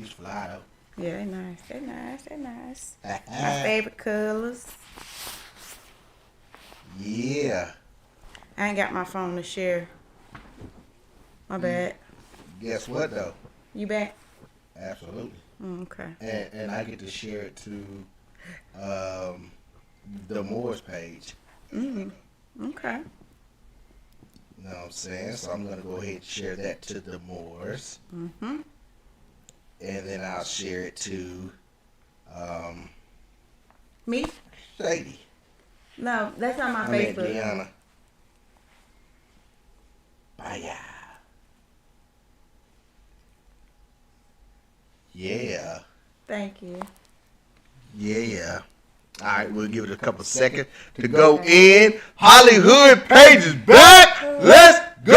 These fly though. Yeah, they nice. They nice. My favorite colors. Yeah. I ain't got my phone to share. My bad. Guess what though? You back? Absolutely. Okay. And I get to share it to the Moors page. Okay. You know what I'm saying? So I'm gonna go ahead and share that to the Moors. And then I'll share it to Me? Shady. No, that's not my I mean Facebook. Deanna. Bye. Yeah. Thank you. Yeah. All right, we'll give it a couple seconds to go in. Hollywood page is back. Let's go.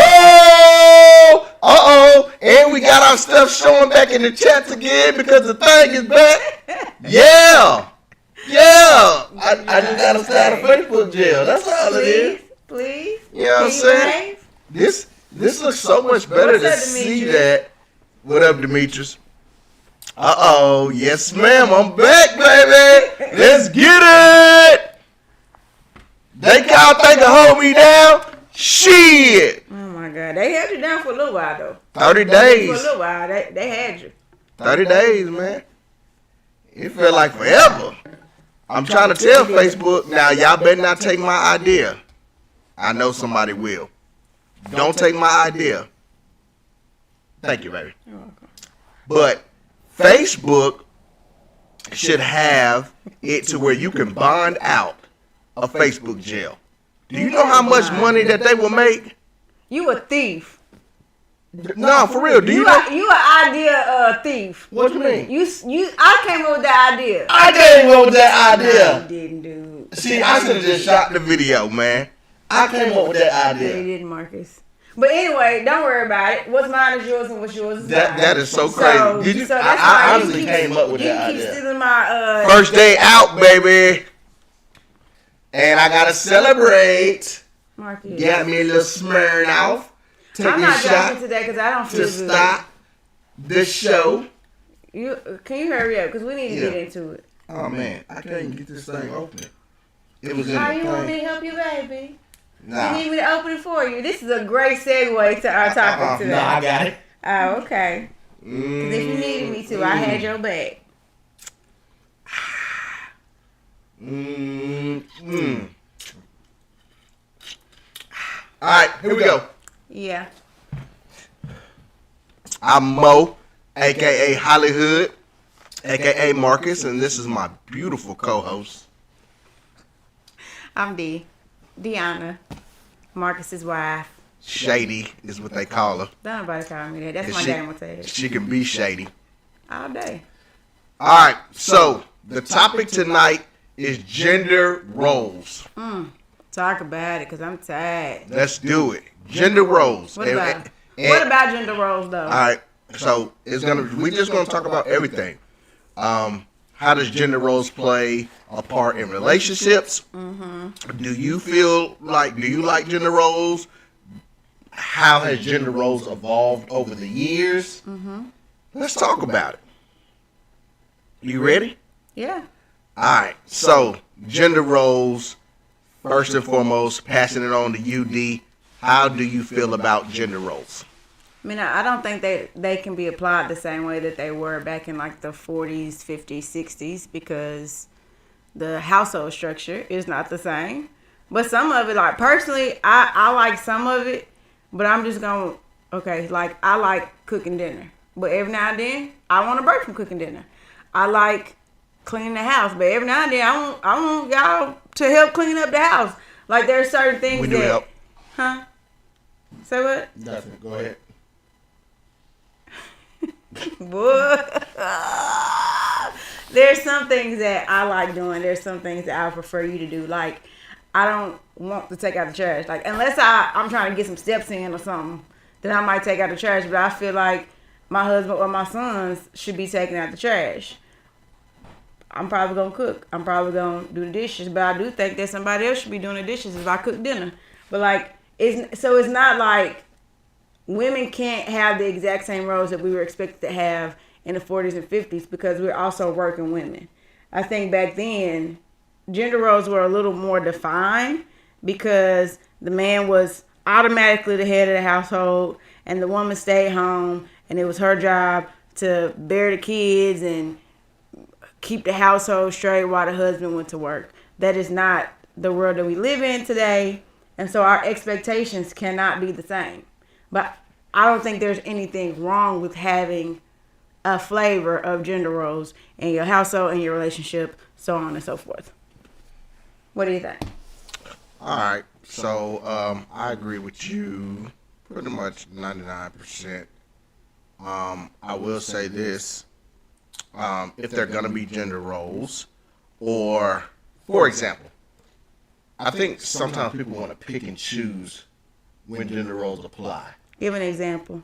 And we got our stuff showing back in the chats again because the thing is back. Yeah. I just got to stay out of Facebook jail. That's all it is. Please. You know what I'm saying? This looks so much better to see that. What up, Demetrius? Yes, ma'am. I'm back, baby. Let's get it. They can't think to hold me down. Shit. Oh my God, they held you down for a little while though. 30 days. For a little while, they had you. 30 days, man. It felt like forever. I'm trying to tell Facebook now. Y'all better not take my idea. I know somebody will. Don't take my idea. Thank you, baby. You're welcome. But Facebook should have it to where you can bond out a Facebook jail. Do you know how much money that they will make? You a thief. No, for real. Do you know? You an idea thief. What you mean? I came up with that idea. I came up with that No, idea. you didn't, dude. See, I should have just shot the video, man. I came up with that No, you idea. didn't, Marcus. But anyway, don't worry about it. What's mine is yours, and what's yours is mine. That is so crazy. Did you? So I that's why you honestly keep- came up with that You keep idea. stealing my First day out, baby. And I gotta celebrate. Marcus. Got me a little Smirnoff. Take I'm a not shot drinking today because I don't feel to good. stop the show. Can you hurry up? Because we need to get into it. Oh man, I can't even get this thing open. It was in How the you want me thing. to help you, baby? Nah. You need me to open it for you? This is a great segue to our topic today. No, I got it. Oh, okay. Because if you needed me to, I had your back. All right, here we go. Yeah. I'm Mo, aka Hollywood, aka Marcus, and this is my beautiful co-host. I'm Deanna, Marcus's wife. Shady is what they call her. Don't nobody call me that. That's my She- game tag. She can be shady. All day. All right, so the topic tonight is gender roles. Talk about it, because I'm tired. Let's do it. Gender roles. What about And- what about gender roles, though? All right, so we're just gonna talk about everything. How does gender roles play a part in relationships? Do you like gender roles? How has gender roles evolved over the years? Let's talk about it. You ready? Yeah. All right. So gender roles. First and foremost, passing it on to you, D. How do you feel about gender roles? I mean, I don't think they can be applied the same way that they were back in like the 40s, 50s, 60s, because the household structure is not the same. But some of it, like personally, I like some of it, but I'm just going, okay, like I like cooking dinner. But every now and then, I want a break from cooking dinner. I like cleaning the house, but every now and then, I want y'all to help clean up the house. Like there's certain things We do that, help. huh? Say what? Nothing. Go ahead. Boy. There's some things that I like doing. There's some things that I prefer you to do. Like, I don't want to take out the trash. Like, unless I'm trying to get some steps in or something, then I might take out the trash. But I feel like my husband or my sons should be taking out the trash. I'm probably going to cook. I'm probably going to do the dishes. But I do think that somebody else should be doing the dishes if I cook dinner. But, like, it's not like women can't have the exact same roles that we were expected to have in the 40s and 50s because we're also working women. I think back then, gender roles were a little more defined because the man was automatically the head of the household and the woman stayed home, and it was her job to bear the kids and keep the household straight while the husband went to work. That is not the world that we live in today, and so our expectations cannot be the same. But I don't think there's anything wrong with having a flavor of gender roles in your household, in your relationship, so on and so forth. What do you think? All right. So I agree with you pretty much 99%. I will say this. If they're going to be gender roles, or, for example, I think sometimes people want to pick and choose when gender roles apply. Give an example.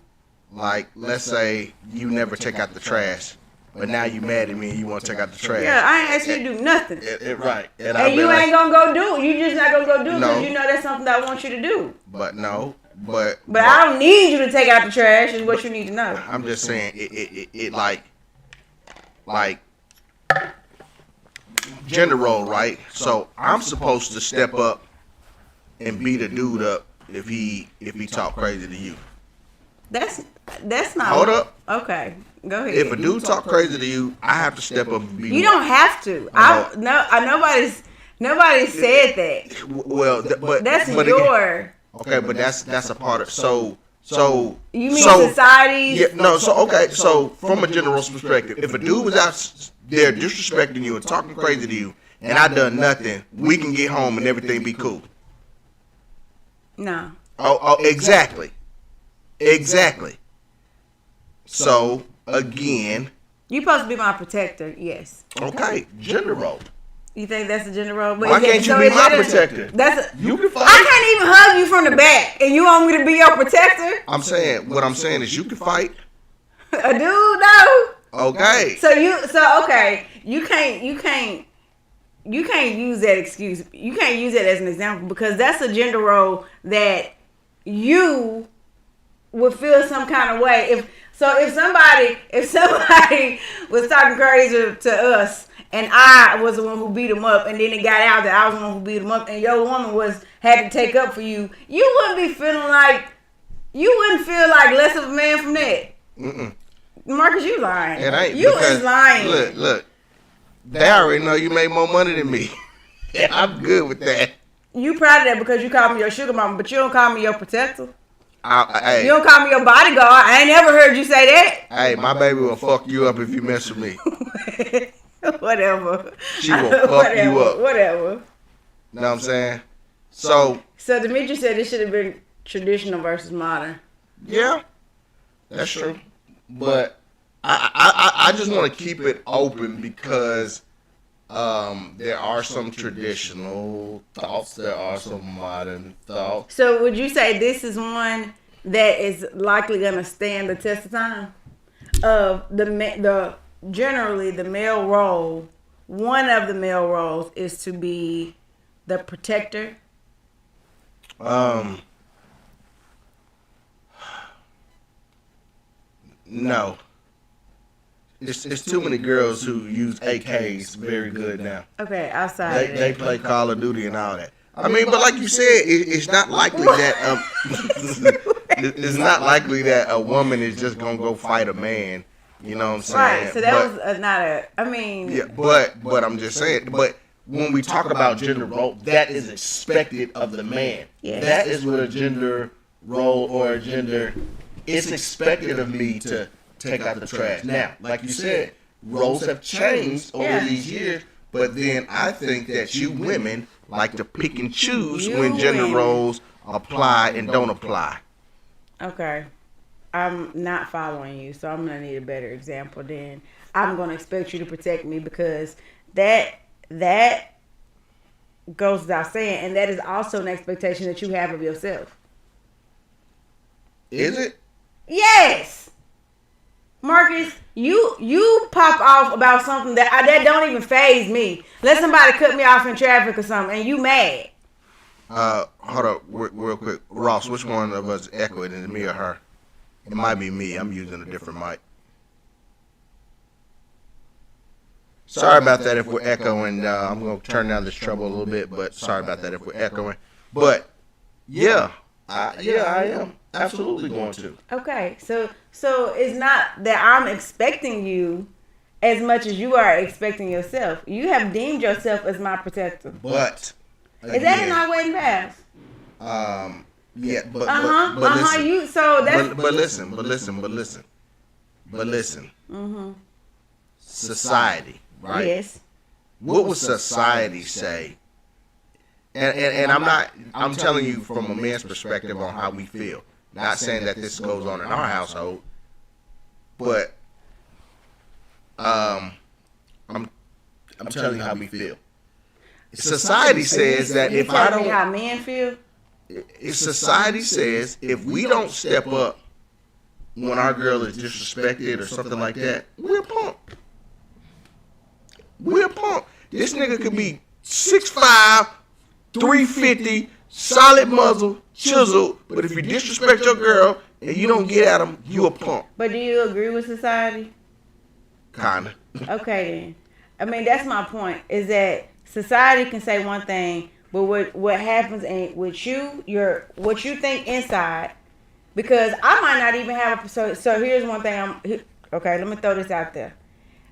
Like, let's say you never take out the trash, but now you mad at me and you want to take out the trash. Yeah, I ain't asking you to do nothing. Right. And you ain't going to go do it. You just not going to go do it because No. you know that's something that I want you to do. But no. But I don't need you to take out the trash is what you need to know. I'm just saying it like gender role, right? So I'm supposed to step up and beat a dude up if he talk crazy to you. That's not. Hold up. Okay, go ahead. If a dude talk crazy to you, I have to step up and beat You him don't up. have to. Nobody said that. Well, but That's but your. okay, but that's a part of so. You mean society's? Yeah, no. So okay, so from a general perspective, if a dude was out there disrespecting you and talking crazy to you, and I done nothing, we can get home and everything be cool. No. Oh, exactly. So again, You supposed to be my protector. Yes. okay, gender role. You think that's a gender role? But Why is that- can't you so be is my that a- protector? You can fight. I can't even hug you from the back, and you want me to be your protector? I'm saying what I'm saying is you can fight. A dude, no. Okay. So okay, you can't use that excuse. You can't use that as an example because that's a gender role that you would feel some kind of way if somebody was talking crazy to us and I was the one who beat him up and then it got out that I was the one who beat him up and your woman had to take up for you, you wouldn't feel like less of a man from that. Mm-mm. Marcus, you lying. It ain't. You because, is lying. Look. They already know you make more money than me. And I'm good with that. You proud of that because you call me your sugar mama, but you don't call me your protector. Hey, You don't call me your bodyguard. I ain't never heard you say that. hey, my baby will fuck you up if you mess with me. Whatever. She will fuck you up. Whatever. Know what I'm saying? So, Demetrius said this should have been traditional versus modern. yeah, that's true. But I just want to keep it open because there are some traditional thoughts. There are some modern thoughts. So would you say this is one that is likely going to stand the test of time? Generally the male role, one of the male roles is to be the protector. No. It's too many girls who use AKs very good now. Okay, outside of They that. play Call of Duty and all that. I mean, but like you said, it's not likely that it's not likely that a woman is just gonna go fight a man. You know what I'm saying? Right, so that was not a. I mean, Yeah, but I'm just saying. But when we talk about gender role, that is expected of the man. Yes. That is what a gender role or a gender. It's expected of me to take out the trash. Now, like you said, roles have changed over these years. But then I think that you women like to pick and choose when gender roles apply and don't apply. Okay. I'm not following you, so I'm going to need a better example then. I'm going to expect you to protect me because that goes without saying, and that is also an expectation that you have of yourself. Is it? Yes. Marcus, you pop off about something that don't even faze me. Let somebody cut me off in traffic or something, and you mad. Hold up, real quick. Ross, which one of us echoed? Is it me or her? It might be me. I'm using a different mic. Sorry about that if we're echoing. I'm going to turn down this treble a little bit, but sorry about that if we're echoing. But, yeah, I am absolutely going to. Okay, so it's not that I'm expecting you as much as you are expecting yourself. You have deemed yourself as my protector. But, again, is that in our wedding vows? Yeah, but listen. You so that's but listen. Mm-hmm. Society, right? Yes. What would society say? And I'm telling you from a man's perspective on how we feel. Not saying that this goes on in our household, but I'm telling you how we feel. Society says that if I don't, how men feel. If society says if we don't step up when our girl is disrespected or something like that, we're a punk. We're a punk. This nigga could be 6'5", 350, solid muzzle, chiseled, but if you disrespect your girl and you don't get at him, you a punk. But do you agree with society? Kinda. Okay then. I mean, that's my point, is that society can say one thing, but what happens with you, what you think inside, because I might not even have so here's one thing okay, let me throw this out there.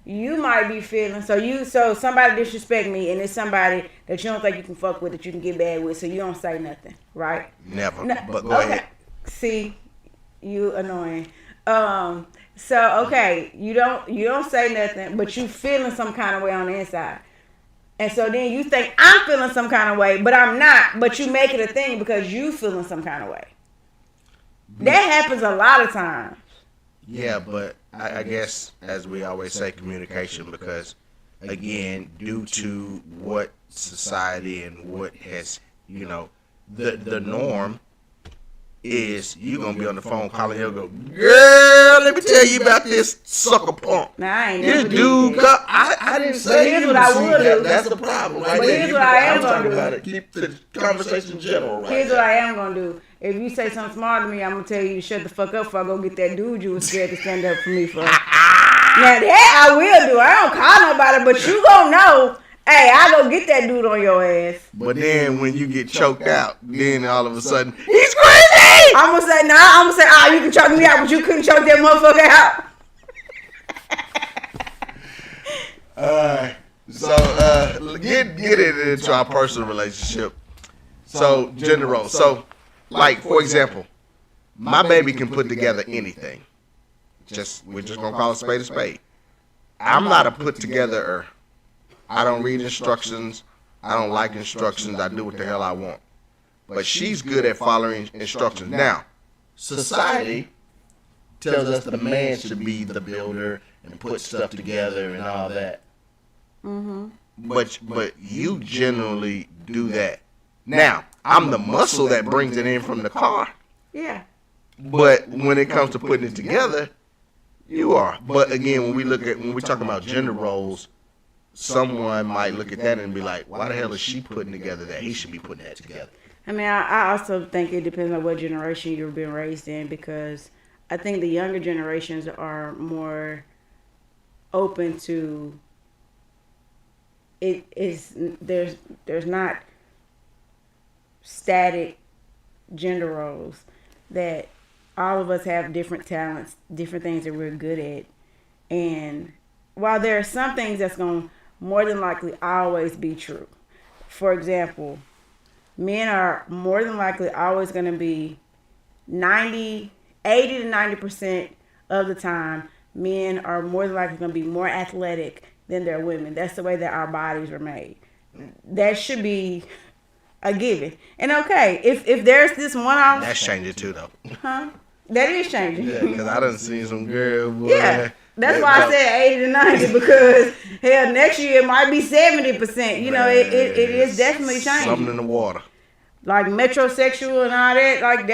You might be feeling so somebody disrespect me, and it's somebody that you don't think you can fuck with, that you can get bad with, so you don't say nothing, right? Never. No, but go ahead. See, you annoying. So okay, you don't say nothing, but you feeling some kind of way on the inside. And so then you think I'm feeling some kind of way, but I'm not. But you make it a thing because you feeling some kind of way. That happens a lot of times. Yeah, but I guess, as we always say, communication, because, again, due to what society and what has, the norm is you going to be on the phone calling her, go, girl, let me tell you about this sucker punk. Nah, I ain't this never dude, I didn't say here's you what I would do. That's the problem right But there. here's what I am talking gonna do. about it. Keep the conversation general right Here's now. what I am going to do. If you say something smart to me, I'm going to tell you to shut the fuck up before I go get that dude you was scared to stand up for me for. Now that I will do. I don't call nobody, but you going to know, hey, I go get that dude on your ass. But then when you get choked out, then all of a sudden, he's crazy! I'm going to say, you can choke me out, but you couldn't choke that motherfucker out. So get it into our personal relationship. So gender roles. So, like, for example, my baby can put together anything. We're just gonna call a spade a spade. I'm not a put togetherer. I don't read instructions. I don't like instructions. I do what the hell I want. But she's good at following instructions. Now, society tells us the man should be the builder and put stuff together and all that. Mm-hmm. But you generally do that. Now, I'm the muscle that brings it in from the car. Yeah. But when it comes to putting it together, you are. But again, when we're talking about gender roles, someone might look at that and be like, why the hell is she putting together that he should be putting that together? I mean, I also think it depends on what generation you've been raised in, because I think the younger generations are more open to it. There's not static gender roles, that all of us have different talents, different things that we're good at. And while there are some things that's going to more than likely always be true. For example, men are more than likely always going to be 80 to 90% of the time, men are more than likely going to be more athletic than their women. That's the way that our bodies are made. That should be a given. And okay, if there's this one off, that's changing too, though. Huh? That is changing. Yeah, because I done seen some girl, boy. Yeah, that's why I said 80 to 90, because hell, next year it might be 70%. You know, it is definitely changing. Something in the water. Like metrosexual and all that. Like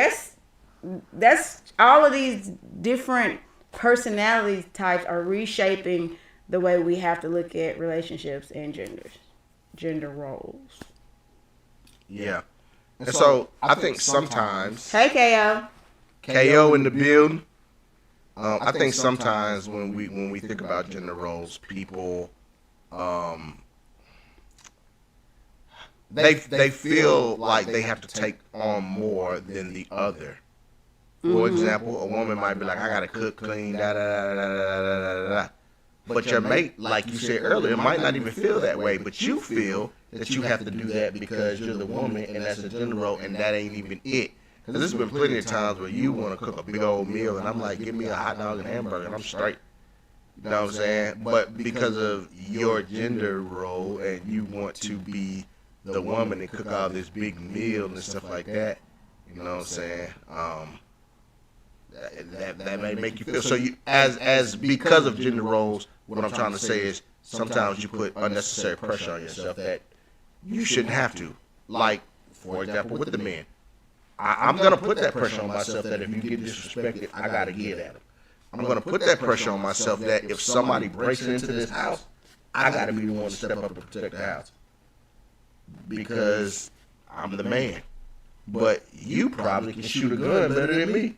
that's all of these different personality types are reshaping the way we have to look at relationships and gender roles. Yeah. And so I think sometimes. Hey, KO. KO in the building. I think sometimes when we think about gender roles, people um, they feel like they have to take on more than the other. For example, a woman might be like, I gotta cook, clean, da da da da da da da da. But your mate, like you said earlier, might not even feel that way. But you feel that you have to do that because you're the woman, and that's a gender role, and that ain't even it. Because there's been plenty of times where you want to cook a big old meal, and I'm like, give me a hot dog and hamburger, and I'm straight. You know what I'm saying? But because of your gender role, and you want to be the woman and cook all this big meal and stuff like that, you know what I'm saying? That may make you feel so. You as because of gender roles, what I'm trying to say is sometimes you put unnecessary pressure on yourself that you shouldn't have to. Like, for example, with the men, I'm gonna put that pressure on myself that if you get disrespected, I gotta get at them. I'm gonna put that pressure on myself that if somebody breaks into this house, I gotta be the one to step up and protect the house because I'm the man. But you probably can shoot a gun better than me.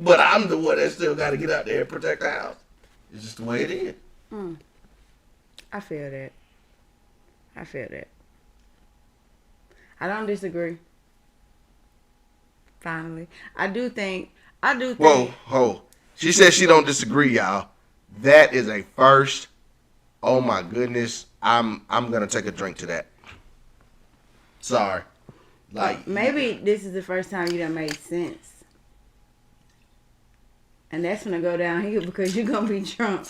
But I'm the one that still got to get out there and protect the house. It's just the way it is. I feel that. I don't disagree. Finally, I do think. Whoa. She said she don't disagree, y'all. That is a first. Oh my goodness. I'm gonna take a drink to that. Sorry. Like, maybe this is the first time you done made sense. And that's gonna go downhill because you're gonna be drunk.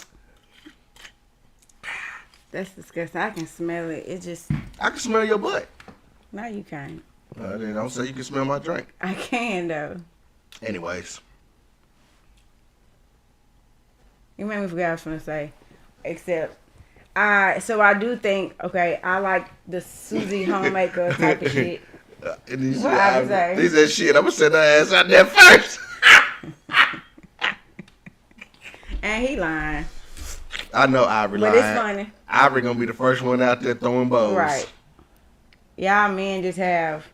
That's disgusting. I can smell it. It just. I can smell your butt. No, you can't. Then don't say you can smell my drink. I can though. Anyways. You made me forget what I was gonna say. Except, I do think, okay, I like the Susie homemaker type of shit. He said shit. I'm gonna send her ass out there first. And he lying. I know Ivory lying. But it's funny. Ivory gonna be the first one out there throwing bows. Right. Y'all men just have.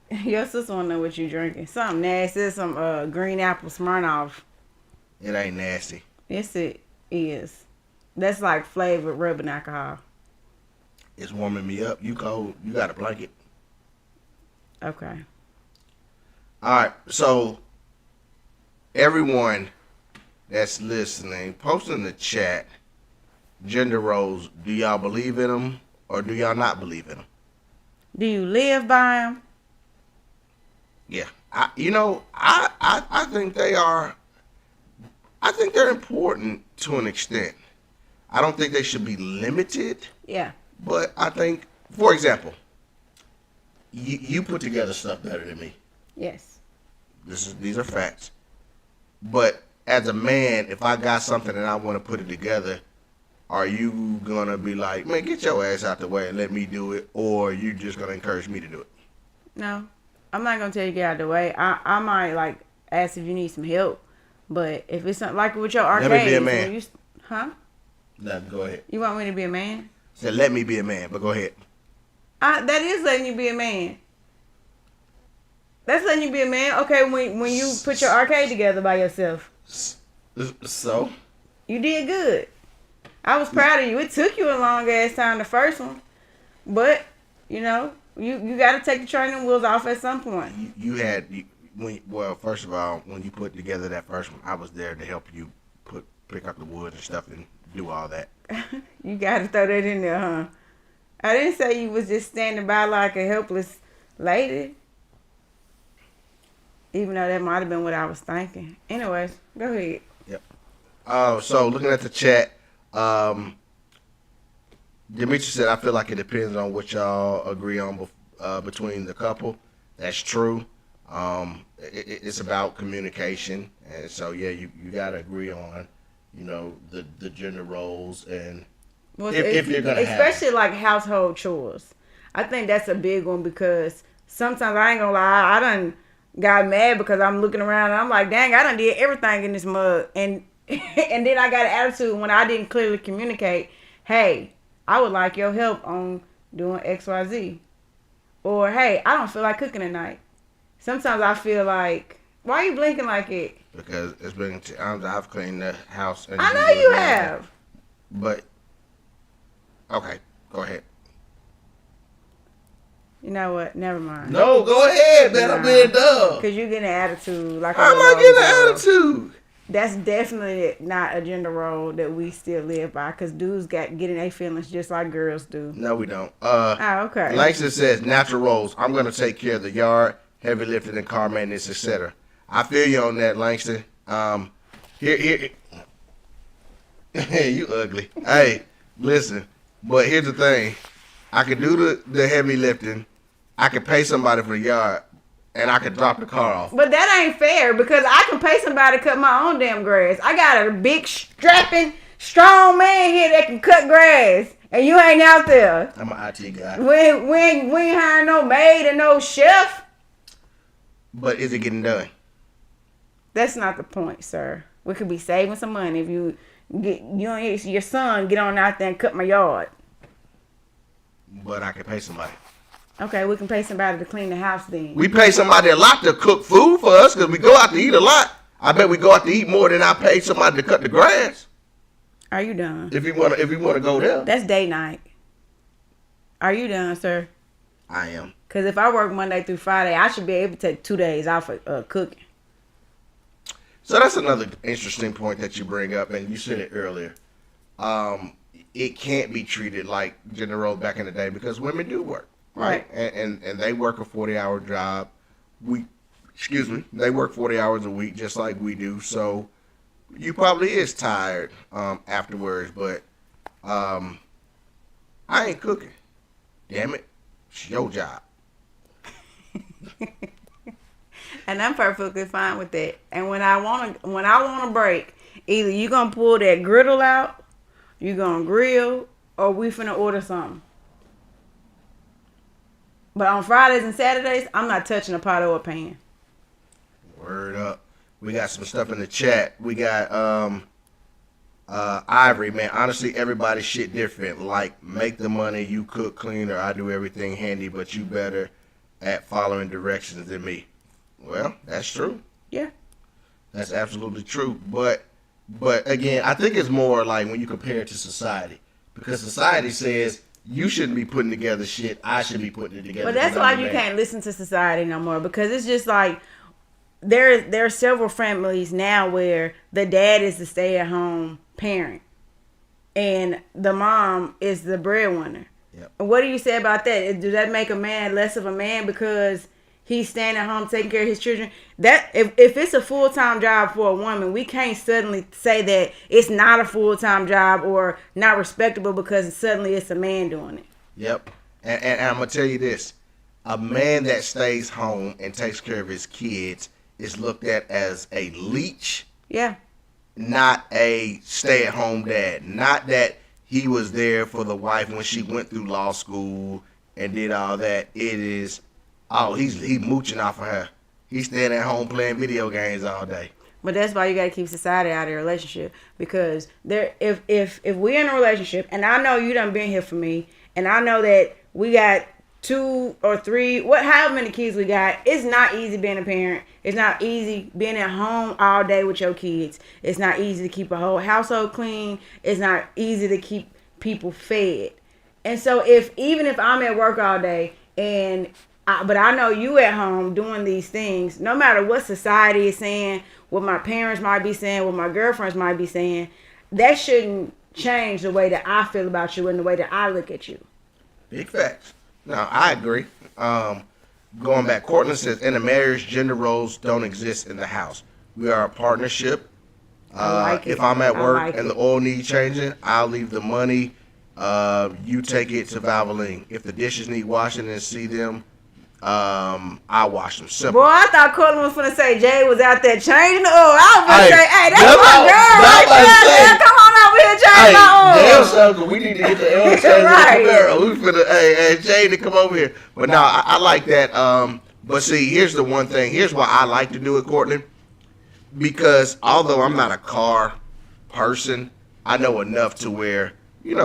Your sister wanna know what you drinking. Something nasty. Some green apple Smirnoff. It ain't nasty. Yes, it is. That's like flavored rubbing alcohol. It's warming me up. You cold. You got a blanket. Okay. All right. So, everyone that's listening, post in the chat gender roles. Do y'all believe in them or do y'all not believe in them? Do you live by them? Yeah. I think they are. I think they're important to an extent. I don't think they should be limited. Yeah. But I think, for example, you put together stuff better than me. Yes. These are facts. But as a man, if I got something and I want to put it together, are you going to be like, man, get your ass out the way and let me do it? Or are you just going to encourage me to do it? No. I'm not going to tell you to get out of the way. I might, like, ask if you need some help. But if it's something like with your arcades. Let me be a man. Huh? No, go ahead. You want me to be a man? So let me be a man, but go ahead. That is letting you be a man. That's letting you be a man. Okay, when you put your arcade together by yourself. So? You did good. I was proud of you. It took you a long ass time, the first one. But, you got to take the training wheels off at some point. First of all, when you put together that first one, I was there to help you pick up the wood and stuff and do all that. You got to throw that in there, huh? I didn't say you was just standing by like a helpless lady. Even though that might have been what I was thinking. Anyways, go ahead. Yep. So looking at the chat, Demetri said, I feel like it depends on what y'all agree on between the couple. That's true. It's about communication. And so, yeah, you got to agree on, the gender roles and if you're going to have especially like household chores. I think that's a big one because sometimes I ain't going to lie, I done got mad because I'm looking around and I'm like, dang, I done did everything in this mug. And then I got an attitude when I didn't clearly communicate, hey, I would like your help on doing XYZ. Or, hey, I don't feel like cooking tonight. Sometimes I feel like, why are you blinking like it? Because it's been I've cleaned the house. And I know you have. But Okay, go ahead. You know what? Never mind. No, go ahead, man. I'm being dumb. Because you get an attitude. Like How am I getting an attitude? That's definitely not a gender role that we still live by. Because dudes getting their feelings just like girls do. No, we don't. Okay. Langston says, natural roles. I'm going to take care of the yard, heavy lifting, and car maintenance, etc. I feel you on that, Langston. Here. You ugly. Hey, listen. But here's the thing. I can do the heavy lifting. I can pay somebody for the yard, and I can drop the car off. But that ain't fair because I can pay somebody to cut my own damn grass. I got a big, strapping, strong man here that can cut grass, and you ain't out there. I'm an IT guy. We ain't hiring no maid and no chef. But is it getting done? That's not the point, sir. We could be saving some money if you and your son get on out there and cut my yard. But I can pay somebody. Okay, we can pay somebody to clean the house then. We pay somebody a lot to cook food for us because we go out to eat a lot. I bet we go out to eat more than I pay somebody to cut the grass. Are you done? If you wanna go there. That's date night. Are you done, sir? I am. Because if I work Monday through Friday, I should be able to take 2 days off of cooking. So that's another interesting point that you bring up, and you said it earlier. It can't be treated like gender roles back in the day because women do work. Right. And they work a 40-hour job. They work 40 hours a week just like we do. So you probably is tired afterwards, but I ain't cooking. Damn it. It's your job. And I'm perfectly fine with that. And when I want to break, either you going to pull that griddle out, you going to grill, or we finna order something. But on Fridays and Saturdays, I'm not touching a pot or a pan. Word up. We got some stuff in the chat. We got Ivory, man. Honestly, everybody's shit different. Like, make the money, you cook, clean, or I do everything handy, but you better at following directions than me. Well, that's true. Yeah. That's absolutely true. But again, I think it's more like when you compare it to society. Because society says you shouldn't be putting together shit. I should be putting it together. But that's why you can't listen to society no more. Because it's just like there are several families now where the dad is the stay-at-home parent. And the mom is the breadwinner. Yep. What do you say about that? Does that make a man less of a man because he's staying at home taking care of his children? That if it's a full-time job for a woman, we can't suddenly say that it's not a full-time job or not respectable because suddenly it's a man doing it. Yep. And I'm going to tell you this. A man that stays home and takes care of his kids is looked at as a leech. Yeah. Not a stay-at-home dad. Not that he was there for the wife when she went through law school and did all that. It is, he's mooching off of her. He's staying at home playing video games all day. But that's why you gotta keep society out of your relationship. Because if we're in a relationship, and I know you done been here for me, and I know that we got 2 or 3, however many kids we got, it's not easy being a parent. It's not easy being at home all day with your kids. It's not easy to keep a whole household clean. It's not easy to keep people fed. And so even if I'm at work all day but I know you at home doing these things, no matter what society is saying, what my parents might be saying, what my girlfriends might be saying, that shouldn't change the way that I feel about you and the way that I look at you. Big facts. No, I agree. Going back, Cortland says, in a marriage, gender roles don't exist in the house. We are a partnership. If I'm at work and the oil needs changing, I'll leave the money. You take it to Valvoline. If the dishes need washing and see them, I wash them. Simple. Boy, I thought Cortland was gonna say Jay was out there changing the oil. I was gonna say, hey, that's my girl right there. Come on over here, change my oil. Damn, we need to get the oil change right. In the barrel. We finna, hey, Jay to come over here. But no, I like that. But see, here's the one thing. Here's why I like to do it, Cortland. Because although I'm not a car person, I know enough to where,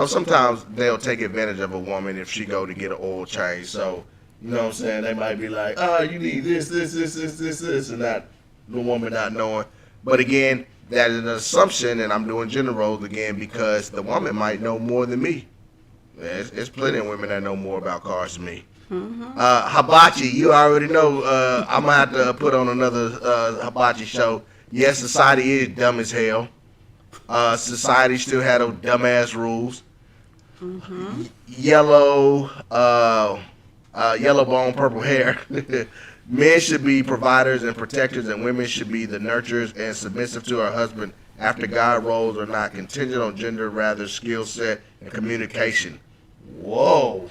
sometimes they'll take advantage of a woman if she go to get an oil change. So, you know what I'm saying? They might be like, you need this, and that, the woman not knowing. But again, that is an assumption, and I'm doing gender roles again because the woman might know more than me. It's plenty of women that know more about cars than me. Hibachi, you already know. I'm gonna have to put on another hibachi show. Yes, society is dumb as hell. Society still had those dumbass rules. Yellow, yellow bone, purple hair. Men should be providers and protectors, and women should be the nurturers and submissive to her husband. After God, roles are not contingent on gender, rather skill set and communication. Whoa,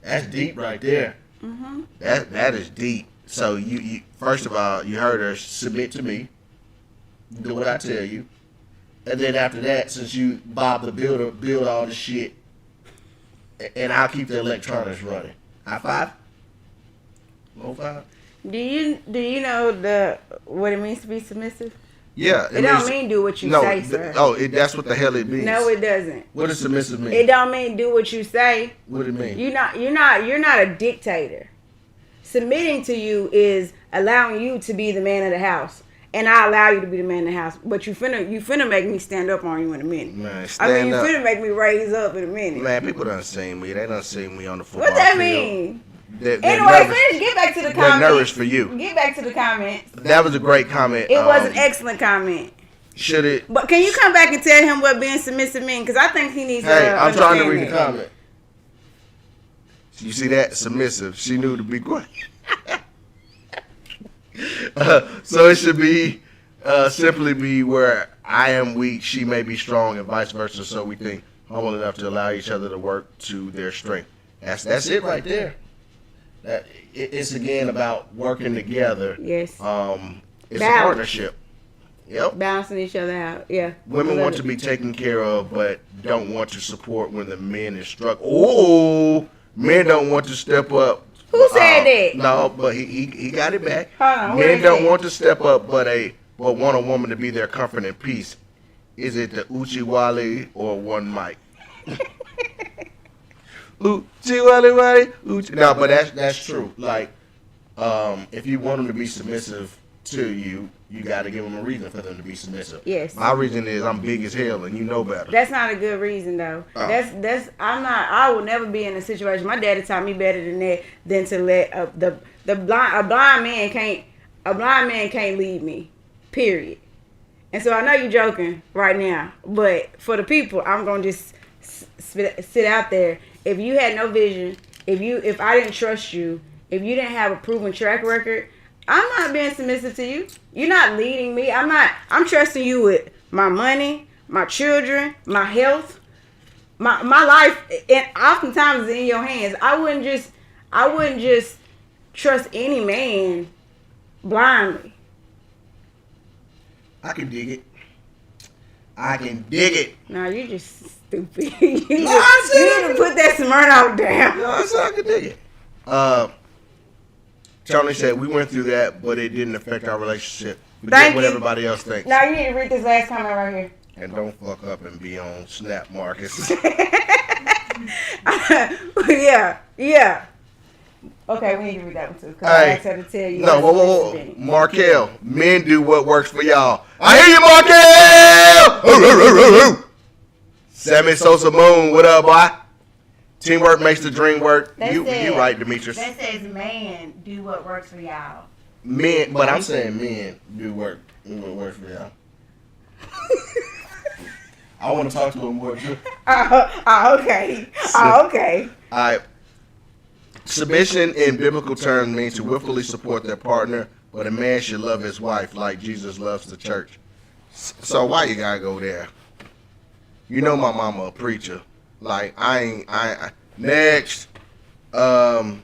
that's deep right there. That is deep. So you first of all, you heard her submit to me, do what I tell you, and then after that, since you Bob the Builder build all the shit, and I'll keep the electronics running. High five. Low five. Do you know what it means to be submissive? Yeah, It don't mean do what you say, sir. That's what the hell it means. No, it doesn't. What does submissive mean? It don't mean do what you say. What it mean? You're not a dictator. Submitting to you is allowing you to be the man of the house, and I allow you to be the man of the house. But you finna make me stand up on you in a minute. Man, you stand up. finna make me raise up in a minute. Man, people done seen me. They done seen me on the football What that field. mean? They're Anyway, nervous. finish. Get back to the They're comments. nervous for you. Get back to the comments. That was a great comment. It was an excellent comment. Should it? But can you come back and tell him what being submissive means? Because I think he needs to I'm trying to read the understand comment. You see that? Submissive. She knew to be quiet. So it should be simply be where I am weak, she may be strong, and vice versa. So we think humble enough to allow each other to work to their strength. That's it right there. It's again about working together. Yes. It's Balance. a partnership. Yep. Balancing each other out. Yeah. Women want to be taken care of, but don't want to support when the men is struggling. Oh, men don't want to step up. Who said that? No, but he got it back. Hold on, what Men is don't it? want to step up, but want a woman to be their comfort and peace. Is it the Uchi Wally or one Mike? Uchi Wally Wally Uchi. No, but that's true. Like, if you want them to be submissive to you, you got to give them a reason for them to be submissive. Yes. My reason is I'm big as hell, and you know better. That's not a good reason though. Oh. I will never be in a situation. My daddy taught me better than that than to let a blind man can't lead me. Period. And so I know you're joking right now, but for the people, I'm gonna just sit out there. If you had no vision, if I didn't trust you, if you didn't have a proven track record, I'm not being submissive to you. You're not leading me. I'm trusting you with my money, my children, my health, my life, and oftentimes it's in your hands. I wouldn't just trust any man blindly. I can dig it. No, you're just stupid. you need I to put that Smirnoff down. No, I said I can dig it. Charlie said we went through that, but it didn't affect our relationship. Forget what everybody else thinks. Now you need to read this last comment right here. And don't fuck up and be on Snap, Marcus. Yeah. Okay, we need to read that one too. Because I asked her to tell you. No, whoa. Markel, men do what works for y'all. I hear you, Markel! Sammy Sosa Moon, what up, boy? Teamwork makes the dream work. You right, Demetrius. That says man do what works for y'all. Men, but I'm saying men do what works for y'all. I want to talk to him more too. Okay. Okay. All right. Submission in biblical terms means to willfully support their partner, but a man should love his wife like Jesus loves the church. So why you gotta go there? You know my mama a preacher. Like next. So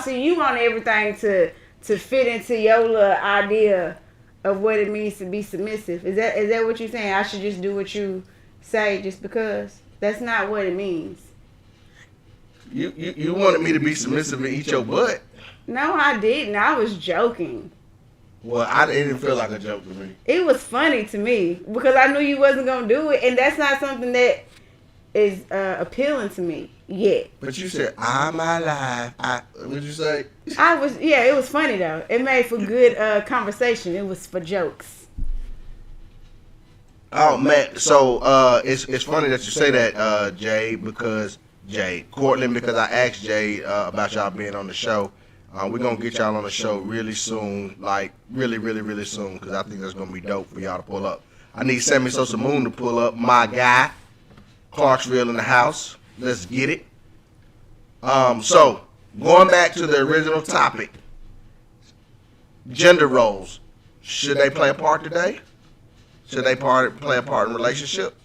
you want everything to fit into your little idea of what it means to be submissive. Is that what you're saying? I should just do what you say just because? That's not what it means. You wanted me to be submissive and eat your butt. No, I didn't. I was joking. Well, it didn't feel like a joke to me. It was funny to me because I knew you wasn't gonna do it, and that's not something that is appealing to me yet. But you said I'm alive. What'd you say? It was funny though. It made for good conversation. It was for jokes. Oh man, so it's funny that you say that, Jay, Cortland, because I asked Jay about y'all being on the show. We're gonna get y'all on the show really soon, like really soon, because I think that's gonna be dope for y'all to pull up. I need Sammy Sosa Moon to pull up, my guy, Clarksville in the house. Let's get it. So going back to the original topic, gender roles, should they play a part today? Should they play a part in relationships?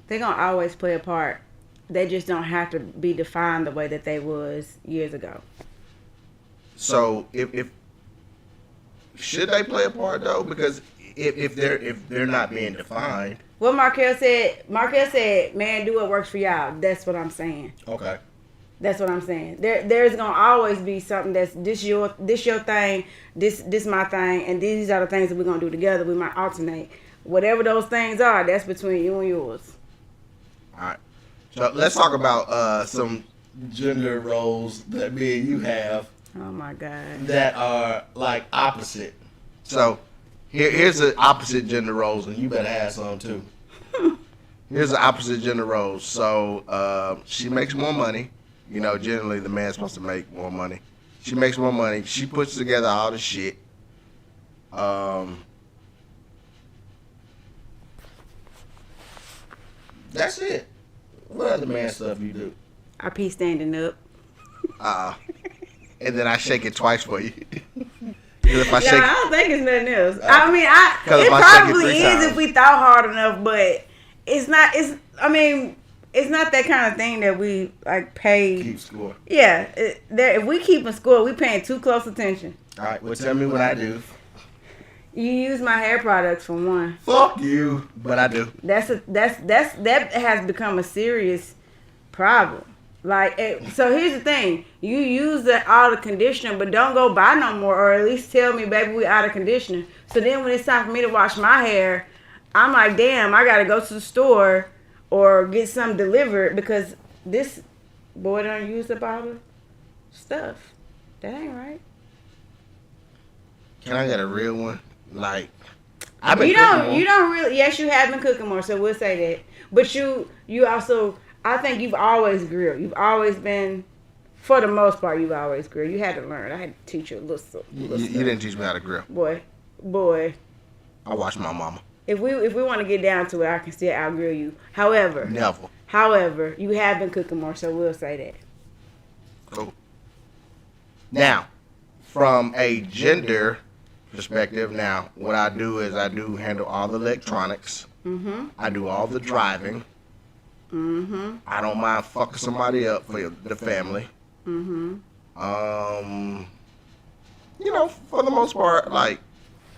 They're gonna always play a part. They just don't have to be defined the way that they was years ago. So if should they play a part though? Because if they're not being defined. What Markel said, man, do what works for y'all. That's what I'm saying. Okay. That's what I'm saying. There's gonna always be something that's this your thing, this my thing, and these are the things that we're gonna do together. We might alternate. Whatever those things are, that's between you and yours. All right. So let's talk about some gender roles that me and you have. Oh my God. That are like opposite. So here's the opposite gender roles, and you better have some too. Here's the opposite gender roles. So she makes more money. You know, generally the man's supposed to make more money. She makes more money. She puts together all the shit. That's it. What other man stuff you do? I pee standing up. And then I shake it twice for you. If I I don't think it's nothing else. It if I shake it probably 3 is times. if we thought hard enough, but it's not. It's not that kind of thing that we like pay. Keep score. Yeah, if we keeping score, we paying too close attention. All right, well, tell me what I do. You use my hair products for one. Fuck you, but I do. That has become a serious problem. Like, so here's the thing: you use all the conditioner, but don't go buy no more, or at least tell me, baby, we out of conditioner. So then when it's time for me to wash my hair, I'm like, damn, I gotta go to the store or get some delivered because this boy done used up all the stuff. That ain't right. Can I get a real one? Like, You don't really. Yes, you have been cooking more, so we'll say that. But you also, I think you've always grilled. You've always been, for the most part, you've always grilled. You had to learn. I had to teach you a little stuff. You didn't teach me how to grill. Boy. I watched my mama. If we want to get down to it, I can still out-grill you. However, you have been cooking more, so we'll say that. Cool. Now, from a gender perspective, now what I do is I do handle all the electronics. Mm-hmm. I do all the driving. Mm-hmm. I don't mind fucking somebody up for the family. Mm-hmm. You know, for the most part, like,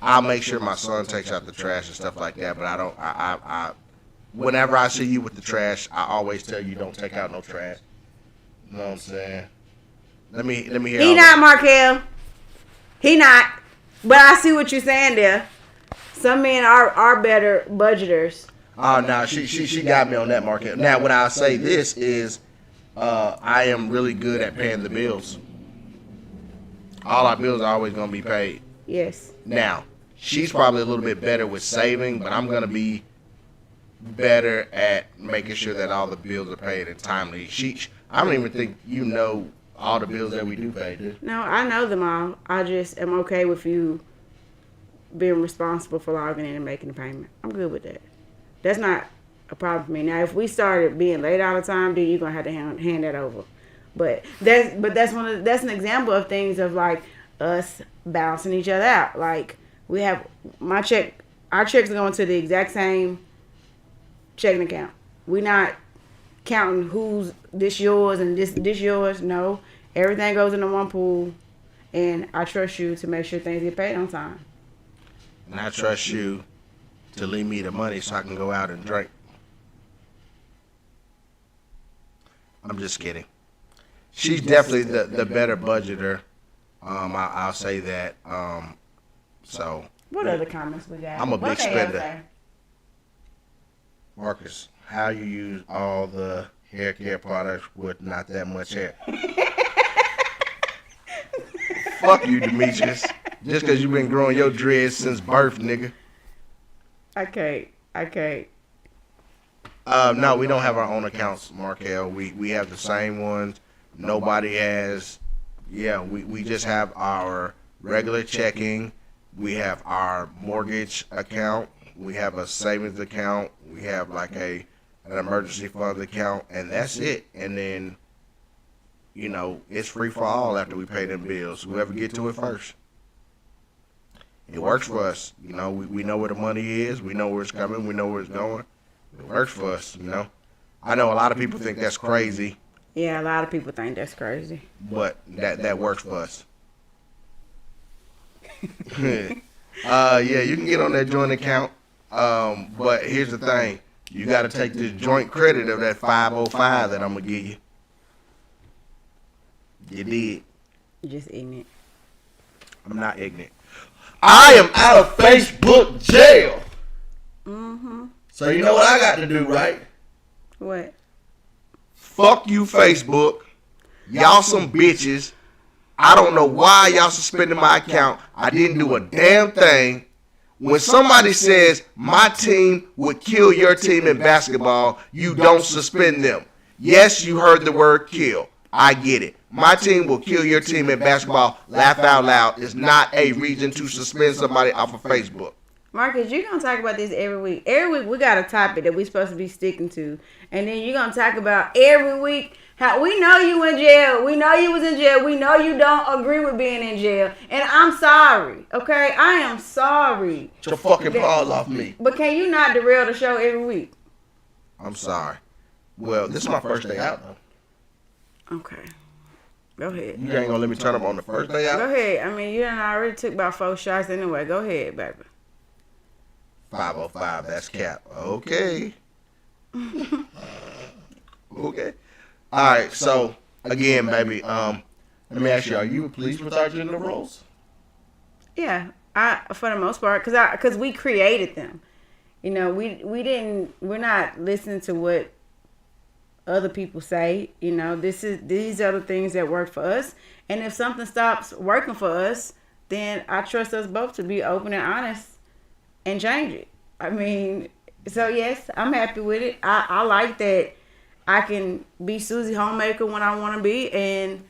I'll make sure my son takes out the trash and stuff like that, but I whenever I see you with the trash, I always tell you don't take out no trash. You know what I'm saying? Let me hear. He not, Markel. He not. But I see what you're saying there. Some men are better budgeters. Oh, no, she got me on that, Market. Now, what I'll say this is, I am really good at paying the bills. All our bills are always going to be paid. Yes. Now, she's probably a little bit better with saving, but I'm going to be better at making sure that all the bills are paid and timely. I don't even think you know all the bills that we do pay, dude. No, I know them all. I just am okay with you being responsible for logging in and making the payment. I'm good with that. That's not a problem for me. Now, if we started being late all the time, then you're gonna have to hand that over. But that's an example of things of like us balancing each other out. Like we have our checks are going to the exact same checking account. We're not counting who's this yours and this yours. No, everything goes into one pool, and I trust you to make sure things get paid on time. And I trust you to leave me the money so I can go out and drink. I'm just kidding. She's definitely the better budgeter. I'll say that. So. What other comments we got? I'm a big What they spender. say? Marcus, how you use all the hair care products with not that much hair? Fuck you, Demetrius. Just because you've been growing your dreads since birth, nigga. I I can't. No, we don't have our own accounts, Markel. We have the same ones. Nobody has. Yeah, we just have our regular checking. We have our mortgage account. We have a savings account. We have like an emergency fund account, and that's it. And then, it's free for all after we pay them bills. Whoever get to it first. It works for us. We know where the money is. We know where it's coming. We know where it's going. It works for us. I know a lot of people think that's crazy. Yeah, a lot of people think that's crazy. But that works for us. Yeah, you can get on that joint account. But here's the thing. You got to take this joint credit of that 505 that I'm going to give you. You did. You just ignorant. I'm not ignorant. I am out of Facebook jail. Mm-hmm. So you know what I got to do, right? What? Fuck you, Facebook. Y'all some bitches. I don't know why y'all suspended my account. I didn't do a damn thing. When somebody says my team would kill your team in basketball, you don't suspend them. Yes, you heard the word kill. I get it. My team will kill your team in basketball. Laugh out loud is not a reason to suspend somebody off of Facebook. Marcus, you're going to talk about this every week. Every week we got a topic that we're supposed to be sticking to. And then you're going to talk about every week how we know you in jail. We know you was in jail. We know you don't agree with being in jail. And I'm sorry, okay? I am sorry. Get your fucking paws off me. But can you not derail the show every week? I'm sorry. Well, this is my first day out, though. Okay. Go ahead. You ain't going to let me turn up on the first day out? Go ahead. I mean, you done already took about 4 shots anyway. Go ahead, baby. 505, that's cap. Okay. Okay. All right, so, again, baby, let me ask you, are you pleased with our gender roles? Yeah, for the most part, because we created them. We're not listening to what other people say. These are the things that work for us. And if something stops working for us, then I trust us both to be open and honest and change it. I mean, so yes, I'm happy with it. I like that I can be Susie Homemaker when I want to be and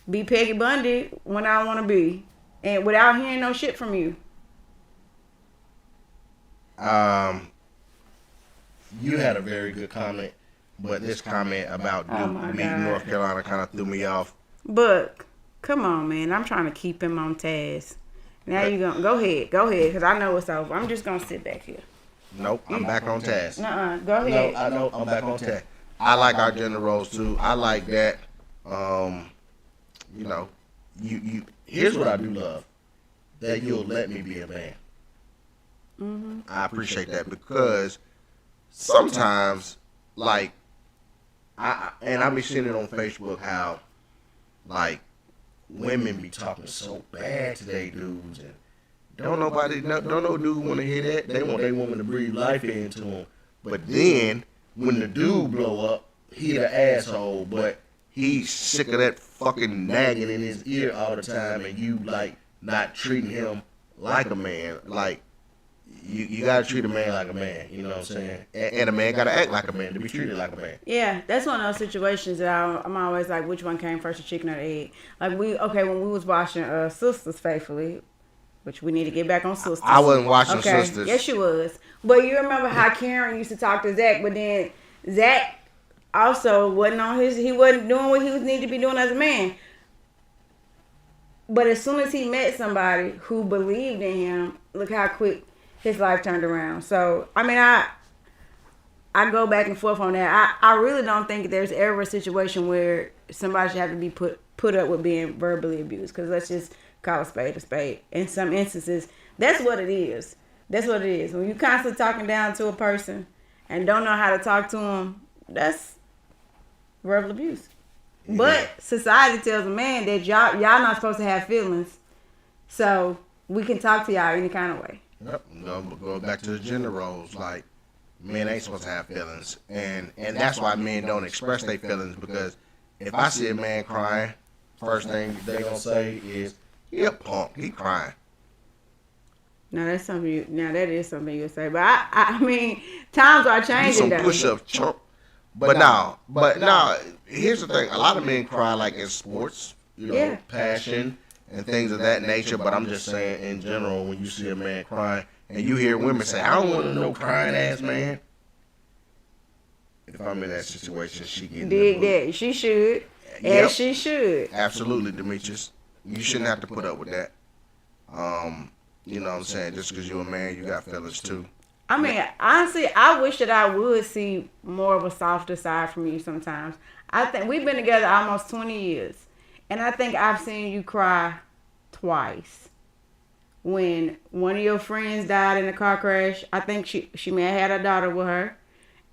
be Peggy Bundy when I want to be, and without hearing no shit from you. You had a very good comment, but this comment about Duke beating North Carolina kind of threw me off. But come on, man, I'm trying to keep him on task. Now you gonna go ahead, because I know it's over. I'm just gonna sit back here. Nope, I'm back on task. Go ahead. No, I know I'm back on task. I like our gender roles too. I like that. You. Here's what I do love: that you'll let me be a man. Mm-hmm. I appreciate that because sometimes, like, I be seeing it on Facebook how, like, women be talking so bad to their dudes, and don't no dude want to hear that. They want their woman to breathe life into them. But then when the dude blow up, he the asshole, but he's sick of that fucking nagging in his ear all the time, and you like not treating him like a man. Like you gotta treat a man like a man. You know what I'm saying? And a man gotta act like a man to be treated like a man. Yeah, that's one of those situations that I'm always like, which one came first, the chicken or the egg? Like when we was watching Sisters Faithfully, which we need to get back on Sisters. I wasn't watching Sisters. Yes, you was. But you remember how Karen used to talk to Zach, but then Zach also he wasn't doing what he was needed to be doing as a man. But as soon as he met somebody who believed in him, look how quick his life turned around. So, I mean, I go back and forth on that. I really don't think there's ever a situation where somebody should have to be put up with being verbally abused. Because let's just call a spade a spade. In some instances, that's what it is. That's what it is. When you constantly talking down to a person and don't know how to talk to them, that's verbal abuse. Yeah. But society tells a man that y'all not supposed to have feelings. So we can talk to y'all any kind of way. Yep. Going back to the gender roles, like, men ain't supposed to have feelings. And that's why men don't express their feelings, because if I see a man crying, first thing they gonna say is, he a punk, he crying. No, that's something you. Now that is something you say, but I mean, times are Do changing. some Though. push-ups, chump. But no. Here's the thing: a lot of men cry like in sports, Yeah. passion and things of that nature. But I'm just saying, in general, when you see a man crying and you hear women say, "I don't want no crying ass man." If I'm in that situation, she getting Dig the book. that. She should. Yep. As she should. Absolutely, Demetrius. You shouldn't have to put up with that. You know what I'm saying? Just because you're a man, you got feelings too. I mean, honestly, I wish that I would see more of a softer side from you sometimes. I think we've been together almost 20 years. And I think I've seen you cry twice. When one of your friends died in a car crash, I think she may have had a daughter with her.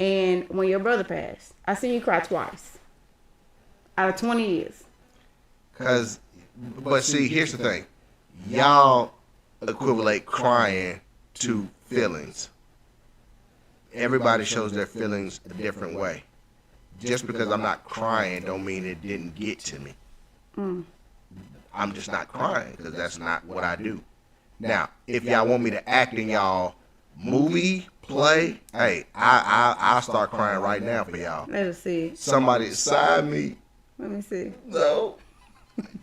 And when your brother passed, I seen you cry twice. Out of 20 years. But see, here's the thing. Y'all equivalent crying to feelings. Everybody shows their feelings a different way. Just because I'm not crying don't mean it didn't get to me. I'm just not crying because that's not what I do. Now, if y'all want me to act in y'all movie, play, hey, I'll start crying right now for y'all. Let us see. Somebody sign me. Let me see. No.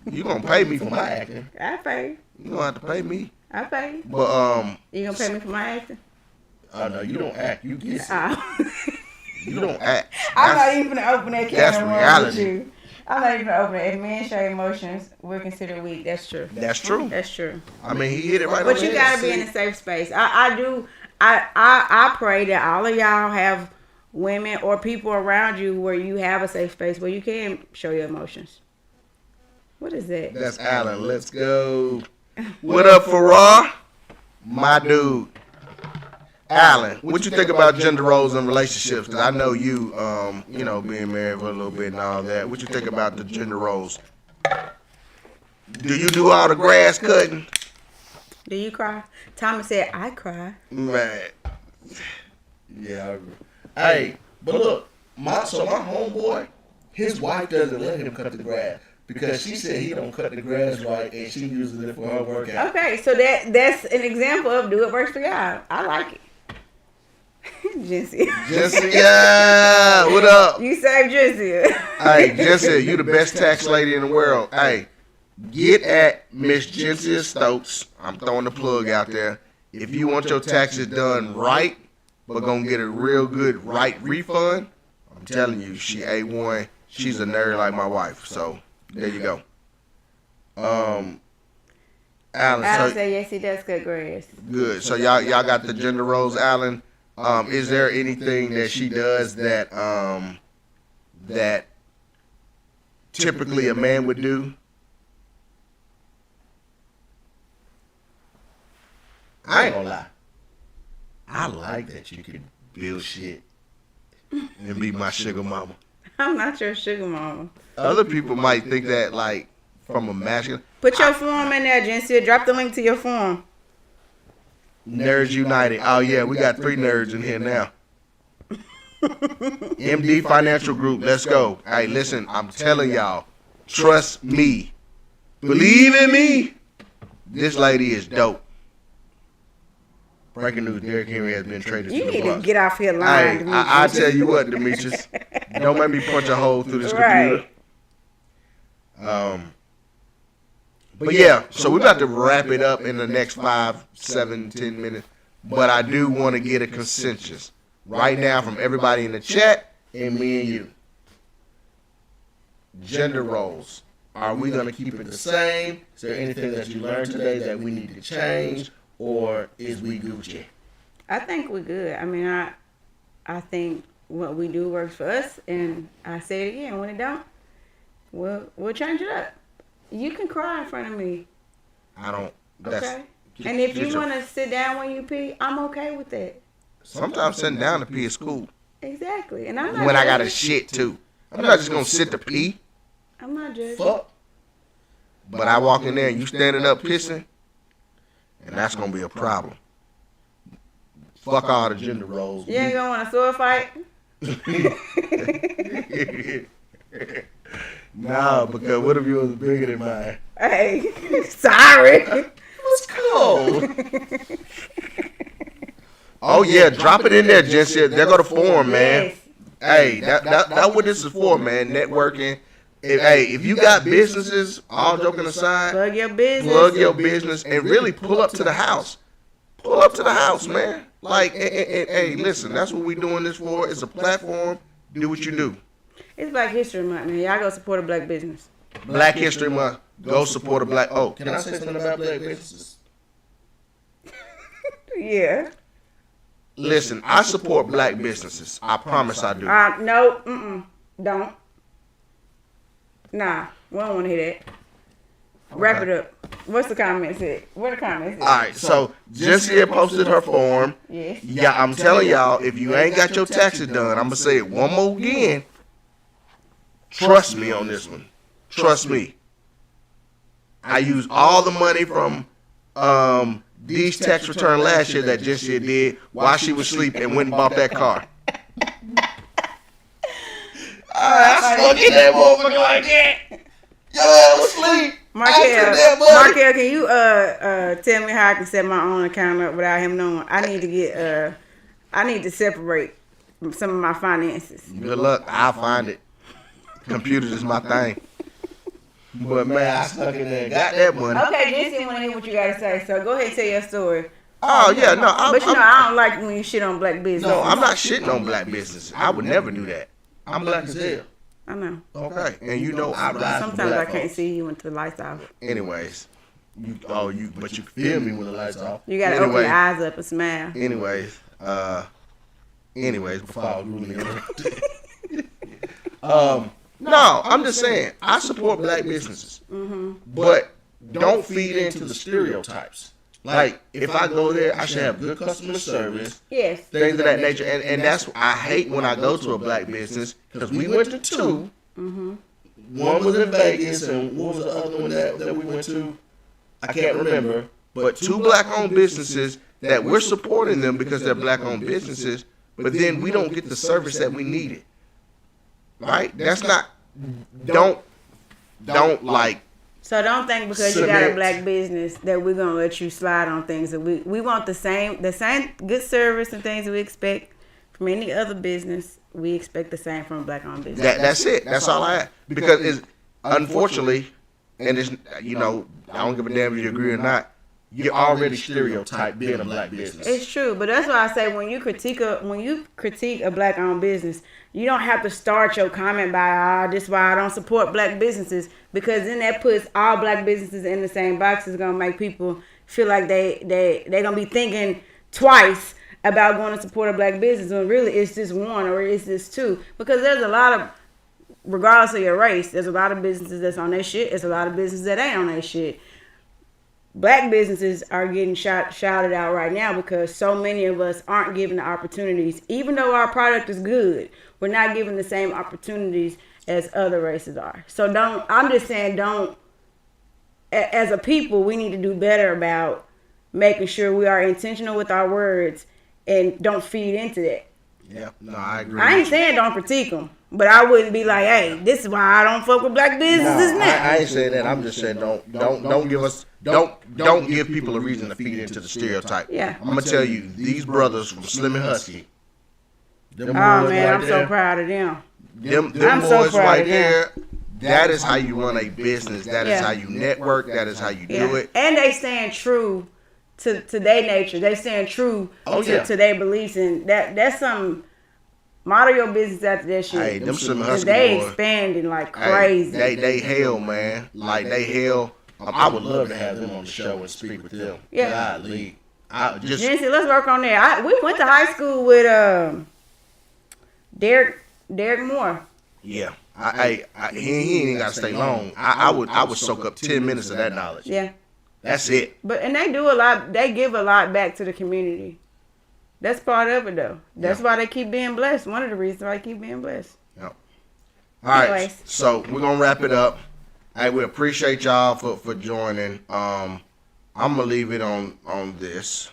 You gonna pay me for my acting. I pay. You don't have to pay me. I pay. But You gonna pay me for my acting? oh no, you don't act. You get it. Oh. You don't act. I'm not even gonna open that that's can of worms with reality. you. I'm not even gonna open it. If men show emotions, we're considered weak. That's true. That's true. That's true. I mean, he hit it right on But the you head. gotta be in a safe space. I pray that all of y'all have women or people around you where you have a safe space where you can show your emotions. What is that? That's Alan. Let's go. What up, Farrar? My dude. Alan, what you think about gender roles in relationships? Because I know you, being married for a little bit and all that. What you think about the gender roles? Do you do all the grass cutting? Do you cry? Thomas said, I cry. Man. Yeah, I agree. Hey, but look, my homeboy, his wife doesn't let him cut the grass because she said he don't cut the grass right and she uses it for her workout. Okay, so that's an example of do it works for y'all. I like it. Jesse. Yeah, what up? You saved Jesse. Hey, Jesse, you the best tax lady in the world. Hey, get at Miss Jensia Stokes. I'm throwing the plug out there. If you want your taxes done right, but gonna get a real good right refund, I'm telling you, she A1. She's a nerd like my wife. So there you go. Alan, Alan said yes, he does cut grass. good. So y'all got the gender roles, Alan. Is there anything that she does that that typically a man would do? I ain't gonna lie. I like that you can build shit and be my sugar mama. I'm not your sugar mama. Other people might think that like from a masculine. Put your form in there, Jency. Drop the link to your form. Nerds United. Oh yeah, we got 3 nerds in here now. MD Financial Group, let's go. Hey, listen, I'm telling y'all, trust me. Believe in me. This lady is dope. Breaking news, Derrick Henry has been traded You to the need to Bucks. get off here lying. Hey, I tell you what, Demetrius. Don't make me punch a hole through this computer. Right. But yeah, so we're about to wrap it up in the next 5, 7, 10 minutes. But I do want to get a consensus right now from everybody in the chat and me and you. Gender roles. Are we going to keep it the same? Is there anything that you learned today that we need to change? Or is we Gucci? I think we're good. I mean, I think what we do works for us, and I say it again. When it don't, we'll change it up. You can cry in front of me. I don't. Okay. And if you want to sit down when you pee, I'm okay with that. Sometimes sitting down to pee is cool. Exactly. And I'm not When I got a judging. shit too. I'm not just gonna sit to pee. I'm not judging. Fuck. But I walk in there and you standing up pissing, and that's gonna be a problem. Fuck all the gender roles. You ain't gonna want a sword fight? No, because what if yours was bigger than mine? Hey, sorry. What's called? Oh. Oh yeah, drop it in there, Jency. There go the forum, man. Yes. Hey, that what this is for, man. Networking. If you got businesses, all joking aside, Plug your business. plug your business and really pull up to the house. Pull up to the house, man. Like, hey, listen, that's what we doing this for. It's a platform. Do what you do. It's Black History Month, man. Y'all go support a black business. Black History Month. Go support a black. Oh, can I say something about black businesses? Yeah. Listen, I support black businesses. I promise I do. No, don't. Nah, we don't want to hear that. Wrap it up. What's the comment said? What the comment said? All right, so Jency had posted her form. Yes. Yeah, I'm telling y'all, if you ain't got your taxes done, I'm gonna say it one more again. Trust me on this one. Trust me. I used all the money from Dee's tax return last year that Jency did while she was asleep and went and bought that car. I stuck in that motherfucker like that. Yo, I was asleep. Markel, can you tell me how I can set my own account up without him knowing? I need to separate some of my finances. Good luck. I'll find it. Computers is my thing. But man, I stuck in there and got that money. Okay, Jency want to hear what you got to say, so go ahead and tell your story. Oh yeah, no. But I don't like when you shit on black business. No, I'm not shitting on black business. I would never do that. I'm black as hell. I know. Okay, and you know I rise. Sometimes I can't see you until the lights off. Anyways, but you can feel me when the lights off. You gotta open your eyes up and smile. Anyways, before I was ruling no, I'm just saying I support black businesses, but don't feed into the stereotypes. Like, if I go there, I should have good customer service. Yes. Things of that nature. And that's, I hate when I go to a black business, because we went to two. One was in Vegas, and what was the other one that we went to? I can't remember. But two black-owned businesses that we're supporting them because they're black-owned businesses, but then we don't get the service that we needed. Right? That's not, don't like, so don't think because you got a black business that we're gonna let you slide on things. That we want the same good service and things that we expect from any other business. We expect the same from a black-owned business. That's it. That's all I have. Because it's unfortunately, and it's I don't give a damn if you agree or not. You're already stereotyped being a black business. It's true, but that's why I say when you critique a black-owned business, you don't have to start your comment by this is why I don't support black businesses, because then that puts all black businesses in the same box. Is gonna make people feel like they're gonna be thinking twice about going to support a black business when really it's just one or it's just two. Because there's a lot of, regardless of your race, there's a lot of businesses that's on their shit. There's a lot of businesses that ain't on their shit. Black businesses are getting shouted out right now because so many of us aren't given the opportunities. Even though our product is good, we're not given the same opportunities as other races are. So I'm just saying as a people, we need to do better about making sure we are intentional with our words and don't feed into that. Yeah, no, I agree. I ain't saying don't critique them, but I wouldn't be like, hey, this is why I don't fuck with black businesses now. I ain't saying that. I'm just saying don't give people a reason to feed into the stereotype. Yeah. I'm gonna tell you, these brothers from Slim and Husky. Oh man, I'm so proud of them. Them boys right there. That is how you run a business. That is how you network. That is how you do it. And they stand true to their nature. They stand true to their beliefs, and that's some model your business after that shit. Hey, them Slim and Husky they boys, expanding like crazy. They hell, man. Like they hell. I would love to have them on the show and speak with them. Yeah. Golly. Jency, let's work on that. We went to high school with Derek Moore. Yeah. He ain't gotta stay long. I would soak up 10 minutes of that knowledge. Yeah. That's it. And they do a lot. They give a lot back to the community. That's part of it, though. That's why they keep being blessed. One of the reasons why they keep being blessed. Yep. All right. Anyways. So we're gonna wrap it up. Hey, we appreciate y'all for joining. I'm gonna leave it on this.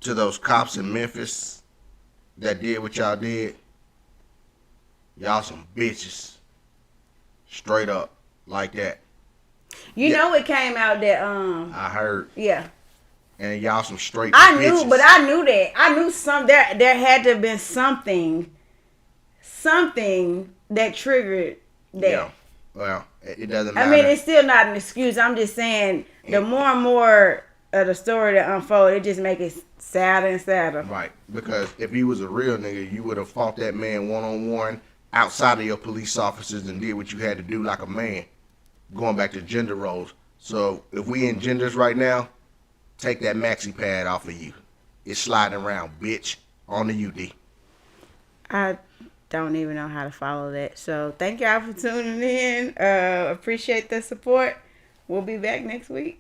To those cops in Memphis that did what y'all did. Y'all some bitches. Straight up. Like that. You Yeah. know, it came out that I heard. yeah. And y'all some straight I bitches. knew, but I knew that. I knew there had to have been something that triggered that. Yeah. Well, it doesn't I matter. mean, it's still not an excuse. I'm just saying, the more and more of the story that unfold, it just make it sadder and sadder. Right. Because if he was a real nigga, you would have fought that man one-on-one outside of your police officers and did what you had to do like a man. Going back to gender roles. So if we in genders right now, take that maxi pad off of you. It's sliding around, bitch. On the UD. I don't even know how to follow that. So thank y'all for tuning in. Appreciate the support. We'll be back next week.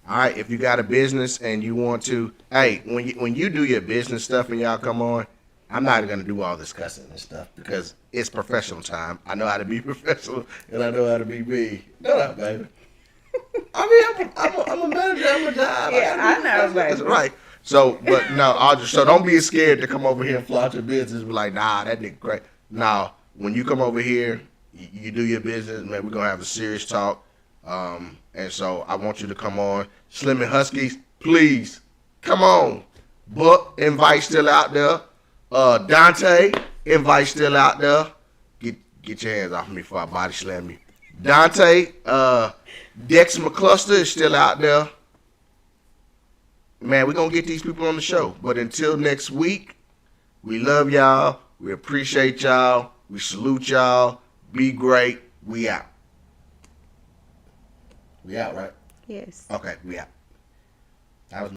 All right, if you got a business and you want to, hey, when you do your business stuff and y'all come on, I'm not gonna do all this cussing and stuff because it's professional time. I know how to be professional and I know how to be me. No, no, baby. I mean, I'm a manager. I'm a job. Yeah, I know, That's baby. right. So, but no, so don't be scared to come over here and flaunt your business. Be like, nah, that nigga great. Nah, when you come over here, you do your business, man. We're gonna have a serious talk. And so I want you to come on. Slim and Huskies, please come on. Buck, invite still out there. Dante, invite still out there. Get your hands off me before I body slam you. Dante, Dex McCluster is still out there. Man, we're gonna get these people on the show. But until next week, we love y'all. We appreciate y'all. We salute y'all. Be great. We out. We out, right? Yes. Okay, we out. That was